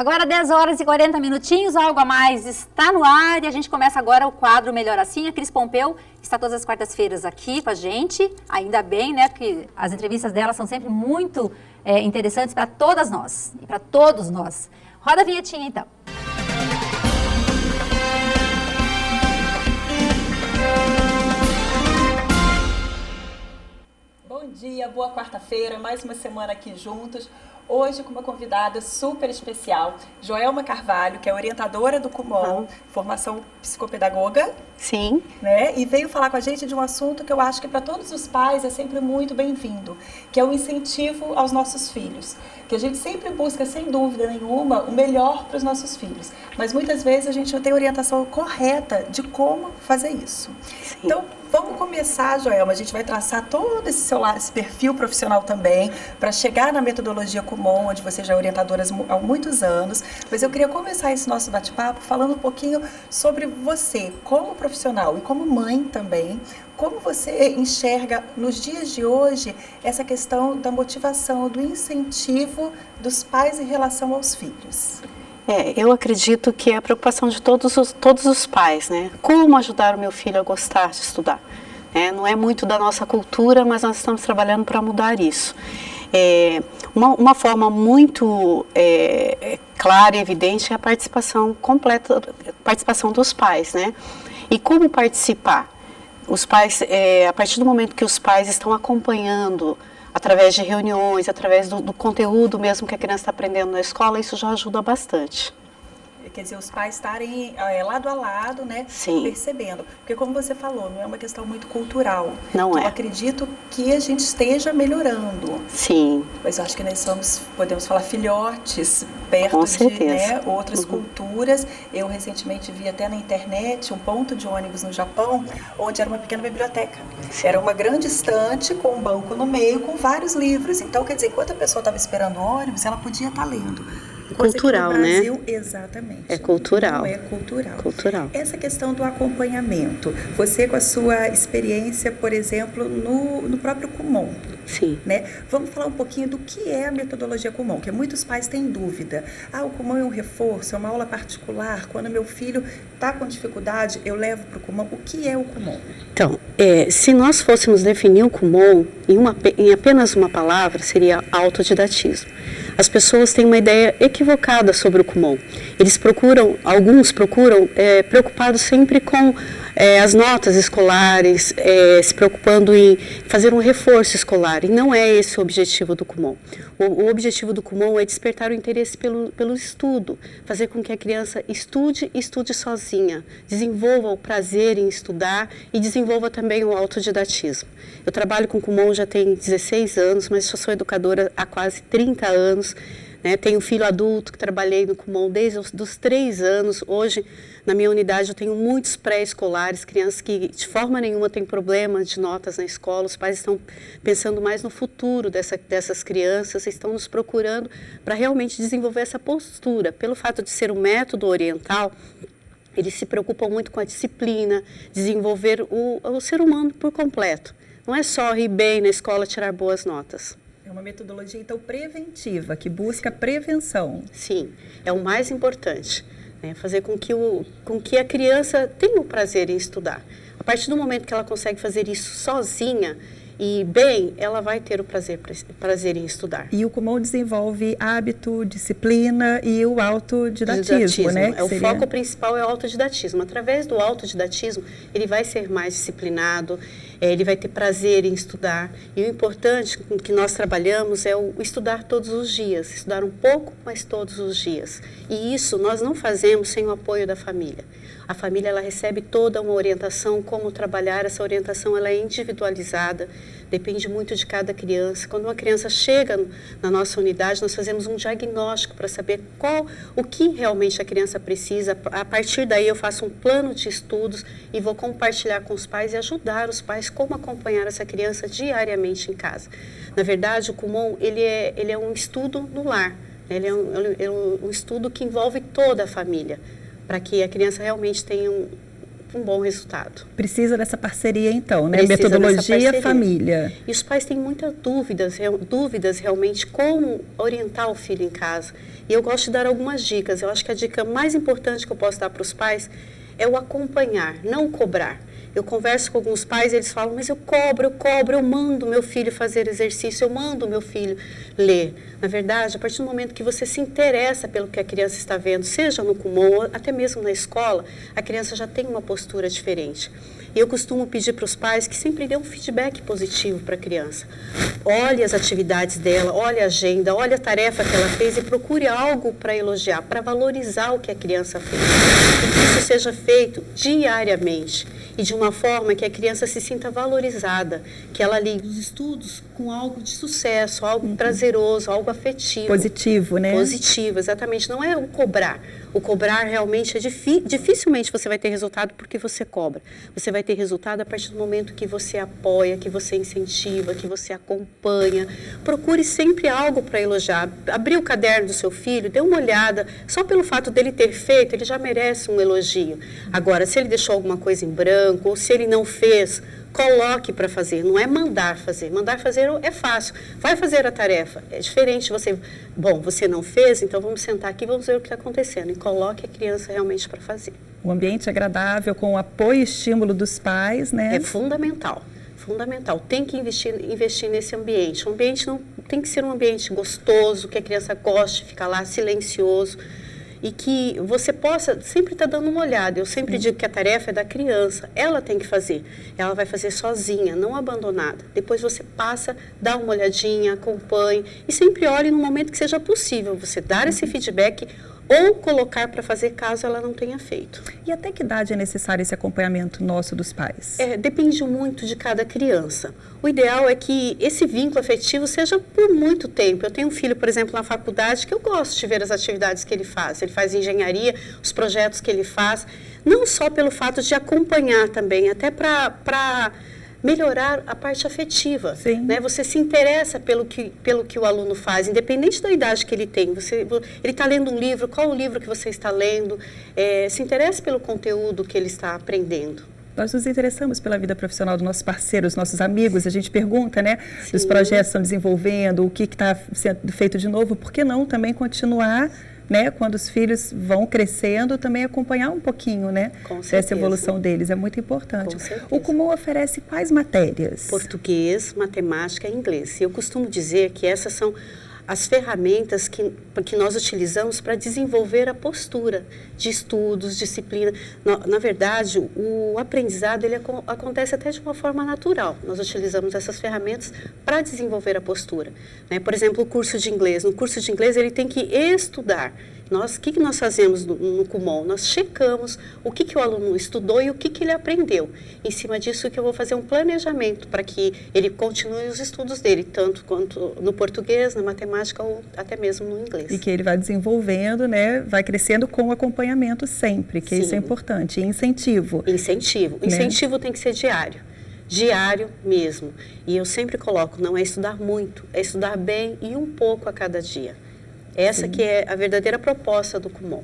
Agora 10 horas e 40 minutinhos, algo a mais está no ar e a gente começa agora o quadro Melhor Assim. A Cris Pompeu está todas as quartas-feiras aqui com a gente, ainda bem, né, porque as entrevistas dela são sempre muito interessantes para todas nós e para todos nós. Roda a vinhetinha então. Bom dia, boa quarta-feira, mais uma semana aqui juntos. Hoje com uma convidada super especial, Joelma Carvalho, que é orientadora do Kumon, formação psicopedagoga. Sim. Né? E veio falar com a gente de um assunto que eu acho que para todos os pais é sempre muito bem-vindo, que é o incentivo aos nossos filhos. Que a gente sempre busca, sem dúvida nenhuma, o melhor para os nossos filhos. Mas muitas vezes a gente não tem orientação correta de como fazer isso. Sim. Então, vamos começar, Joelma. A gente vai traçar todo esse perfil profissional também, para chegar na metodologia Kumon, onde você já é orientadora há muitos anos. Mas eu queria começar esse nosso bate-papo falando um pouquinho sobre você, como profissional e como mãe também. Como você enxerga nos dias de hoje essa questão da motivação, do incentivo dos pais em relação aos filhos? Eu acredito que é a preocupação de todos os pais, né? Como ajudar o meu filho a gostar de estudar? Não é muito da nossa cultura, mas nós estamos trabalhando para mudar isso. Uma forma muito clara e evidente é a participação completa, participação dos pais, né? E como participar? Os pais, a partir do momento que os pais estão acompanhando, através de reuniões, através do conteúdo mesmo que a criança está aprendendo na escola, isso já ajuda bastante. Quer dizer, os pais estarem lado a lado, né? Sim. Percebendo. Porque como você falou, não é uma questão muito cultural. Não é. Eu acredito que a gente esteja melhorando. Sim. Mas eu acho que nós podemos falar, filhotes, perto Com de outras culturas. Eu recentemente vi até na internet um ponto de ônibus no Japão, onde era uma pequena biblioteca. Sim. Era uma grande estante com um banco no meio, com vários livros. Então, quer dizer, enquanto a pessoa estava esperando o ônibus, ela podia estar lendo. Cultural, Brasil, né? Exatamente. É cultural. Não é cultural. Cultural. Essa questão do acompanhamento, você com a sua experiência, por exemplo, no próprio Kumon. Sim. Né? Vamos falar um pouquinho do que é a metodologia Kumon, que muitos pais têm dúvida. O Kumon é um reforço, é uma aula particular. Quando meu filho está com dificuldade, eu levo para o Kumon. O que é o Kumon? Então, se nós fôssemos definir o Kumon em apenas uma palavra, seria autodidatismo. As pessoas têm uma ideia equivocada sobre o Kumon. Alguns procuram preocupados sempre com as notas escolares, se preocupando em fazer um reforço escolar. E não é esse o objetivo do Kumon. O objetivo do Kumon é despertar o interesse pelo estudo, fazer com que a criança estude sozinha, desenvolva o prazer em estudar e desenvolva também o autodidatismo. Eu trabalho com Kumon já tem 16 anos, mas já sou educadora há quase 30 anos. Tenho filho adulto que trabalhei no Kumon desde os 3 anos. Hoje, na minha unidade, eu tenho muitos pré-escolares, crianças que de forma nenhuma têm problema de notas na escola. Os pais estão pensando mais no futuro dessas crianças, estão nos procurando para realmente desenvolver essa postura. Pelo fato de ser um método oriental, eles se preocupam muito com a disciplina, desenvolver o ser humano por completo. Não é só ir bem na escola, tirar boas notas. É uma metodologia, então, preventiva, que busca prevenção. Sim, é o mais importante, né? Fazer com que a criança tenha o prazer em estudar. A partir do momento que ela consegue fazer isso sozinha e bem, ela vai ter o prazer em estudar. E o Kumon desenvolve hábito, disciplina e o autodidatismo, né? O foco principal é o autodidatismo. Através do autodidatismo, ele vai ser mais disciplinado, ele vai ter prazer em estudar. E o importante com que nós trabalhamos é o estudar todos os dias, estudar um pouco, mas todos os dias. E isso nós não fazemos sem o apoio da família. A família ela recebe toda uma orientação, como trabalhar. Essa orientação ela é individualizada, depende muito de cada criança. Quando uma criança chega na nossa unidade, nós fazemos um diagnóstico para saber o que realmente a criança precisa. A partir daí eu faço um plano de estudos e vou compartilhar com os pais e ajudar os pais como acompanhar essa criança diariamente em casa. Na verdade, o Kumon ele é um estudo no lar, ele é um estudo que envolve toda a família, para que a criança realmente tenha um bom resultado. Precisa dessa parceria, então, né? Precisa Metodologia, família. E os pais têm muitas dúvidas realmente como orientar o filho em casa. E eu gosto de dar algumas dicas. Eu acho que a dica mais importante que eu posso dar para os pais é o acompanhar, não cobrar. Eu converso com alguns pais e eles falam, mas eu cobro, eu mando meu filho fazer exercício, eu mando meu filho ler. Na verdade, a partir do momento que você se interessa pelo que a criança está vendo, seja no Kumon ou até mesmo na escola, a criança já tem uma postura diferente. E eu costumo pedir para os pais que sempre dêem um feedback positivo para a criança. Olhe as atividades dela, olhe a agenda, olhe a tarefa que ela fez e procure algo para elogiar, para valorizar o que a criança fez. E que isso seja feito diariamente e de uma forma que a criança se sinta valorizada, que ela ligue os estudos com algo de sucesso, algo prazeroso, algo afetivo. Positivo, né? Positivo, exatamente. Não é o cobrar. O cobrar realmente é dificilmente você vai ter resultado porque você cobra. Você vai ter resultado a partir do momento que você apoia, que você incentiva, que você acompanha. Procure sempre algo para elogiar. Abrir o caderno do seu filho, dê uma olhada. Só pelo fato dele ter feito, ele já merece um elogio. Agora, se ele deixou alguma coisa em branco ou se ele não fez, coloque para fazer, não é mandar fazer. Mandar fazer é fácil. Vai fazer a tarefa. É diferente você não fez, então vamos sentar aqui e vamos ver o que está acontecendo. E coloque a criança realmente para fazer. Um ambiente agradável, com o apoio e estímulo dos pais, né? É fundamental. Fundamental. Tem que investir nesse ambiente. O ambiente não tem que ser um ambiente gostoso, que a criança goste de ficar lá silencioso. E que você possa sempre estar dando uma olhada. Eu sempre digo que a tarefa é da criança, ela tem que fazer. Ela vai fazer sozinha, não abandonada. Depois você passa, dá uma olhadinha, acompanhe e sempre olhe no momento que seja possível você dar esse feedback ou colocar para fazer caso ela não tenha feito. E até que idade é necessário esse acompanhamento nosso dos pais? Depende muito de cada criança. O ideal é que esse vínculo afetivo seja por muito tempo. Eu tenho um filho, por exemplo, na faculdade, que eu gosto de ver as atividades que ele faz. Ele faz engenharia, os projetos que ele faz, não só pelo fato de acompanhar também, até para melhorar a parte afetiva. Né? Você se interessa pelo que o aluno faz, independente da idade que ele tem. Ele está lendo um livro, qual o livro que você está lendo? Se interessa pelo conteúdo que ele está aprendendo. Nós nos interessamos pela vida profissional dos nossos parceiros, nossos amigos. A gente pergunta, né, dos projetos que estão desenvolvendo, o que está sendo feito de novo. Por que não também continuar, né, quando os filhos vão crescendo, também acompanhar um pouquinho, né, dessa evolução deles. É muito importante. O Kumon oferece quais matérias? Português, matemática e inglês. E eu costumo dizer que essas são as ferramentas que nós utilizamos para desenvolver a postura de estudos, disciplina. Na verdade, o aprendizado ele acontece até de uma forma natural. Nós utilizamos essas ferramentas para desenvolver a postura. Né? Por exemplo, o curso de inglês. No curso de inglês, ele tem que estudar. O que nós fazemos no Kumon? Nós checamos o que o aluno estudou e o que ele aprendeu. Em cima disso, que eu vou fazer um planejamento para que ele continue os estudos dele, tanto quanto no português, na matemática ou até mesmo no inglês. E que ele vai desenvolvendo, né? Vai crescendo com o acompanhamento sempre, que isso é importante. E incentivo. Incentivo. Né? Incentivo tem que ser diário. Diário mesmo. E eu sempre coloco, não é estudar muito, é estudar bem e um pouco a cada dia. Essa que é a verdadeira proposta do Kumon.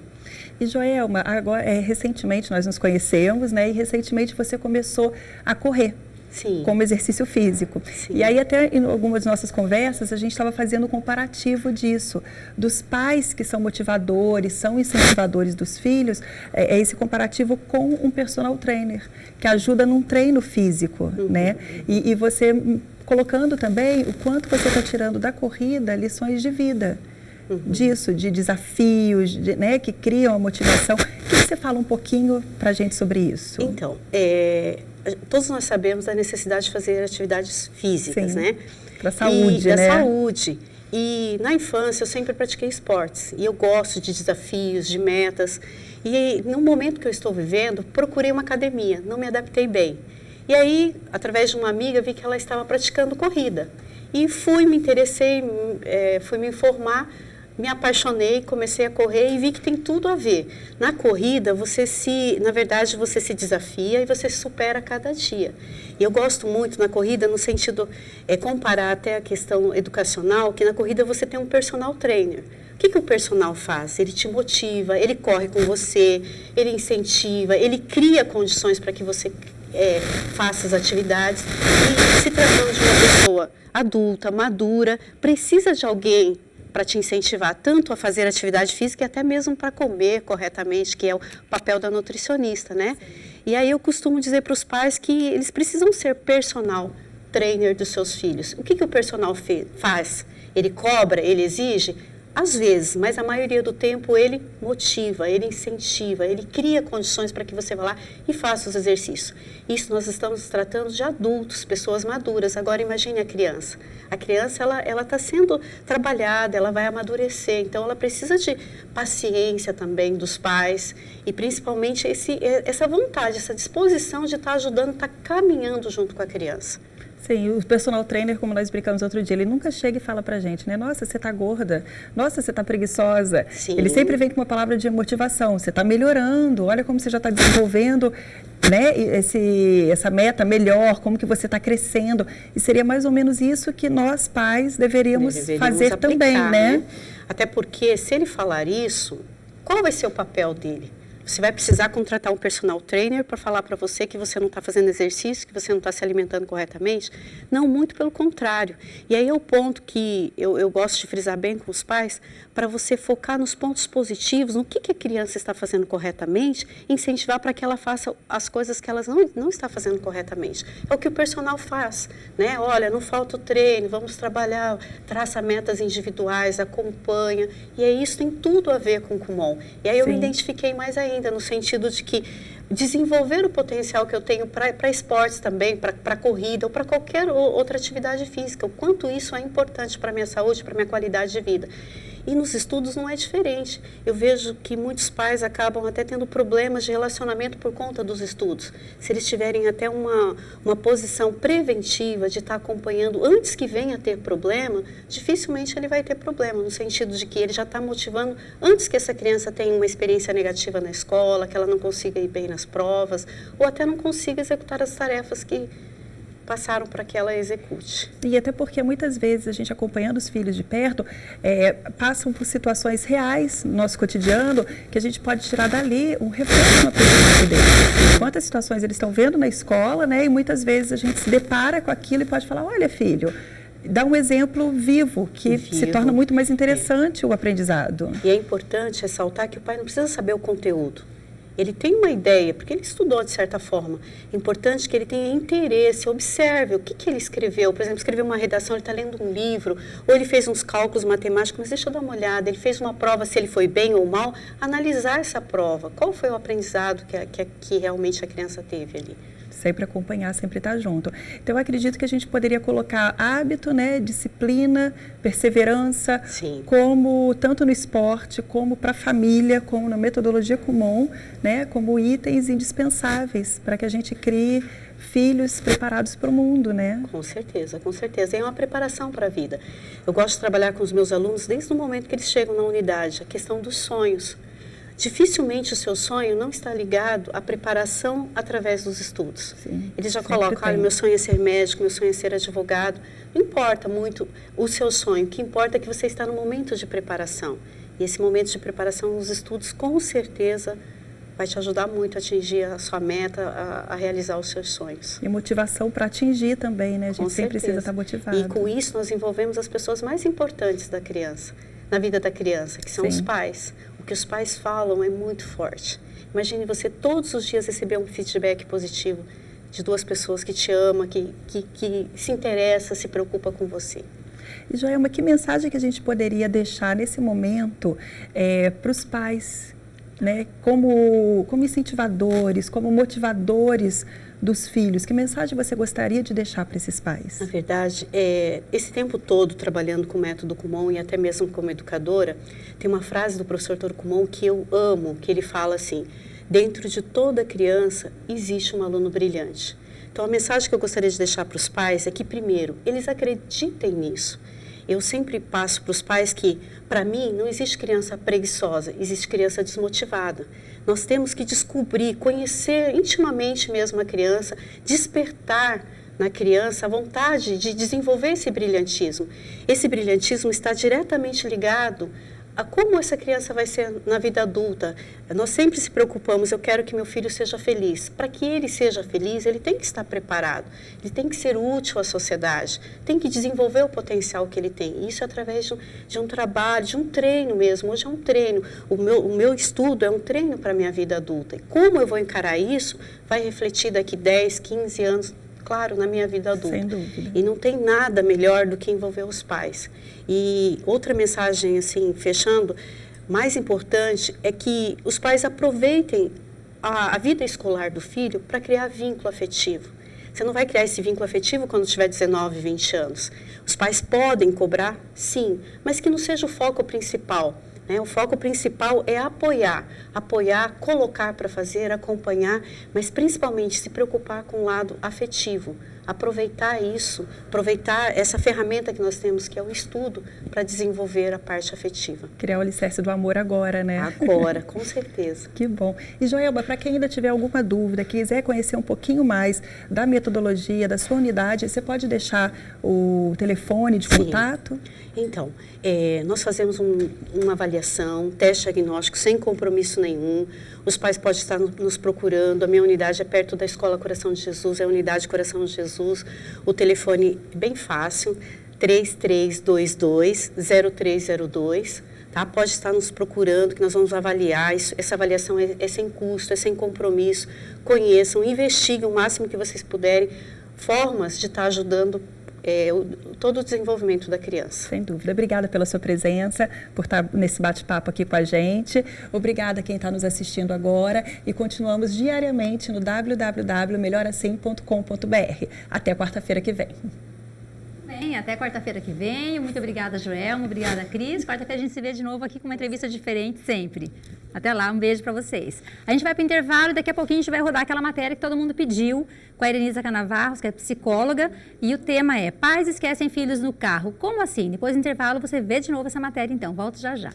E Joelma, agora, recentemente nós nos conhecemos, né? E recentemente você começou a correr. Sim. Como exercício físico. Sim. E aí até em algumas nossas conversas a gente estava fazendo um comparativo disso, dos pais que são motivadores, são incentivadores dos filhos, esse comparativo com um personal trainer, que ajuda num treino físico, né? E você colocando também o quanto você está tirando da corrida lições de vida. Disso, de desafios, né, que criam a motivação. O que você fala um pouquinho para a gente sobre isso? Então, todos nós sabemos da necessidade de fazer atividades físicas, né? Para a saúde, né? Da saúde. E na infância eu sempre pratiquei esportes. E eu gosto de desafios, de metas. E no momento que eu estou vivendo, procurei uma academia, não me adaptei bem. E aí, através de uma amiga, vi que ela estava praticando corrida. E me interessei, fui me informar, me apaixonei, comecei a correr e vi que tem tudo a ver. Na corrida, na verdade, você se desafia e você se supera a cada dia. E eu gosto muito na corrida, no sentido, comparar até a questão educacional, que na corrida você tem um personal trainer. O que o personal faz? Ele te motiva, ele corre com você, ele incentiva, ele cria condições para que você faça as atividades. E se tratando de uma pessoa adulta, madura, precisa de alguém para te incentivar tanto a fazer atividade física e até mesmo para comer corretamente, que é o papel da nutricionista, né? E aí eu costumo dizer para os pais que eles precisam ser personal trainer dos seus filhos. O que o personal faz? Ele cobra, ele exige? Às vezes, mas a maioria do tempo ele motiva, ele incentiva, ele cria condições para que você vá lá e faça os exercícios. Isso nós estamos tratando de adultos, pessoas maduras. Agora imagine a criança. A criança, ela está sendo trabalhada, ela vai amadurecer, então ela precisa de paciência também dos pais e principalmente essa vontade, essa disposição de estar ajudando, estar caminhando junto com a criança. Sim, o personal trainer, como nós explicamos outro dia, ele nunca chega e fala pra gente, né? Nossa, você tá gorda. Nossa, você tá preguiçosa. Sim. Ele sempre vem com uma palavra de motivação. Você tá melhorando, olha como você já está desenvolvendo, né? Essa meta melhor, como que você está crescendo. E seria mais ou menos isso que nós, pais, deveríamos fazer aplicar, também, né? Até porque, se ele falar isso, qual vai ser o papel dele? Você vai precisar contratar um personal trainer para falar para você que você não está fazendo exercício, que você não está se alimentando corretamente? Não, muito pelo contrário. E aí é o ponto que eu gosto de frisar bem com os pais, para você focar nos pontos positivos, no que a criança está fazendo corretamente, incentivar para que ela faça as coisas que ela não está fazendo corretamente. É o que o personal faz, né? Olha, não falta o treino, vamos trabalhar, traça metas individuais, acompanha. E aí isso tem tudo a ver com o Kumon. E aí eu me identifiquei mais ainda, no sentido de que desenvolver o potencial que eu tenho para esportes também, para corrida ou para qualquer outra atividade física, o quanto isso é importante para a minha saúde, para a minha qualidade de vida. E nos estudos não é diferente. Eu vejo que muitos pais acabam até tendo problemas de relacionamento por conta dos estudos. Se eles tiverem até uma posição preventiva de estar acompanhando antes que venha a ter problema, dificilmente ele vai ter problema, no sentido de que ele já está motivando antes que essa criança tenha uma experiência negativa na escola, que ela não consiga ir bem nas provas, ou até não consiga executar as tarefas que passaram para que ela execute. E até porque muitas vezes a gente acompanhando os filhos de perto, passam por situações reais no nosso cotidiano que a gente pode tirar dali um reflexo no aprendizado deles. Quantas situações eles estão vendo na escola, né? E muitas vezes a gente se depara com aquilo e pode falar, olha filho, dá um exemplo vivo, que se torna muito mais interessante o aprendizado. E é importante ressaltar que o pai não precisa saber o conteúdo. Ele tem uma ideia, porque ele estudou de certa forma. É importante que ele tenha interesse, observe o que ele escreveu. Por exemplo, escreveu uma redação, ele está lendo um livro, ou ele fez uns cálculos matemáticos, mas deixa eu dar uma olhada. Ele fez uma prova, se ele foi bem ou mal, analisar essa prova. Qual foi o aprendizado que realmente a criança teve ali? Sempre acompanhar, sempre estar junto. Então, eu acredito que a gente poderia colocar hábito, né, disciplina, perseverança, como tanto no esporte, como para a família, como na metodologia Kumon, né, como itens indispensáveis para que a gente crie filhos preparados para o mundo, né? Com certeza, com certeza. É uma preparação para a vida. Eu gosto de trabalhar com os meus alunos desde o momento que eles chegam na unidade, a questão dos sonhos. Dificilmente o seu sonho não está ligado à preparação através dos estudos. Sim, eles já colocam, meu sonho é ser médico, meu sonho é ser advogado. Não importa muito o seu sonho, o que importa é que você está no momento de preparação. E esse momento de preparação nos estudos, com certeza, vai te ajudar muito a atingir a sua meta, a realizar os seus sonhos. E motivação para atingir também, né? A gente sempre precisa estar motivado. E com isso nós envolvemos as pessoas mais importantes da criança, na vida da criança, que são os pais. O que os pais falam é muito forte. Imagine você todos os dias receber um feedback positivo de duas pessoas que te amam, que se interessa, se preocupa com você. E Joelma, que mensagem que a gente poderia deixar nesse momento para os pais, né, como incentivadores, como motivadores dos filhos? Que mensagem você gostaria de deixar para esses pais? Na verdade, esse tempo todo trabalhando com o método Kumon e até mesmo como educadora, tem uma frase do professor Toro Kumon que eu amo, que ele fala assim: dentro de toda criança existe um aluno brilhante. Então, a mensagem que eu gostaria de deixar para os pais é que, primeiro, eles acreditem nisso. Eu sempre passo para os pais que, para mim, não existe criança preguiçosa, existe criança desmotivada. Nós temos que descobrir, conhecer intimamente mesmo a criança, despertar na criança a vontade de desenvolver esse brilhantismo. Esse brilhantismo está diretamente ligado como essa criança vai ser na vida adulta. Nós sempre se preocupamos, eu quero que meu filho seja feliz. Para que ele seja feliz, ele tem que estar preparado, ele tem que ser útil à sociedade, tem que desenvolver o potencial que ele tem. Isso através de um trabalho, de um treino mesmo. Hoje é um treino. O meu estudo é um treino para a minha vida adulta. E como eu vou encarar isso, vai refletir daqui 10, 15 anos, claro, na minha vida adulta. Sem dúvida. E não tem nada melhor do que envolver os pais. E outra mensagem, assim, fechando, mais importante é que os pais aproveitem a vida escolar do filho para criar vínculo afetivo. Você não vai criar esse vínculo afetivo quando tiver 19, 20 anos. Os pais podem cobrar, sim, mas que não seja o foco principal. O foco principal é apoiar, colocar para fazer, acompanhar, mas principalmente se preocupar com o lado afetivo. Aproveitar isso, aproveitar essa ferramenta que nós temos, que é o estudo, para desenvolver a parte afetiva. Criar o alicerce do amor agora, né? Agora, com certeza. Que bom. E Joelma, para quem ainda tiver alguma dúvida, quiser conhecer um pouquinho mais da metodologia, da sua unidade, você pode deixar o telefone de contato? Então, nós fazemos uma avaliação, teste diagnóstico sem compromisso nenhum. Os pais podem estar nos procurando. A minha unidade é perto da Escola Coração de Jesus, é a unidade Coração de Jesus. O telefone é bem fácil, 3322-0302. Tá? Pode estar nos procurando, que nós vamos avaliar. Essa avaliação é sem custo, é sem compromisso. Conheçam, investiguem o máximo que vocês puderem, formas de estar ajudando todo o desenvolvimento da criança. Sem dúvida. Obrigada pela sua presença, por estar nesse bate-papo aqui com a gente. Obrigada a quem está nos assistindo agora e continuamos diariamente no www.melhorassim.com.br. Até quarta-feira que vem. Bem, até quarta-feira que vem. Muito obrigada, Joelma. Obrigada, Cris. Quarta-feira a gente se vê de novo aqui com uma entrevista diferente sempre. Até lá, um beijo para vocês. A gente vai para o intervalo e daqui a pouquinho a gente vai rodar aquela matéria que todo mundo pediu com a Erenisa Canavarros, que é psicóloga, e o tema é: pais esquecem filhos no carro. Como assim? Depois do intervalo você vê de novo essa matéria, então. Volto já já.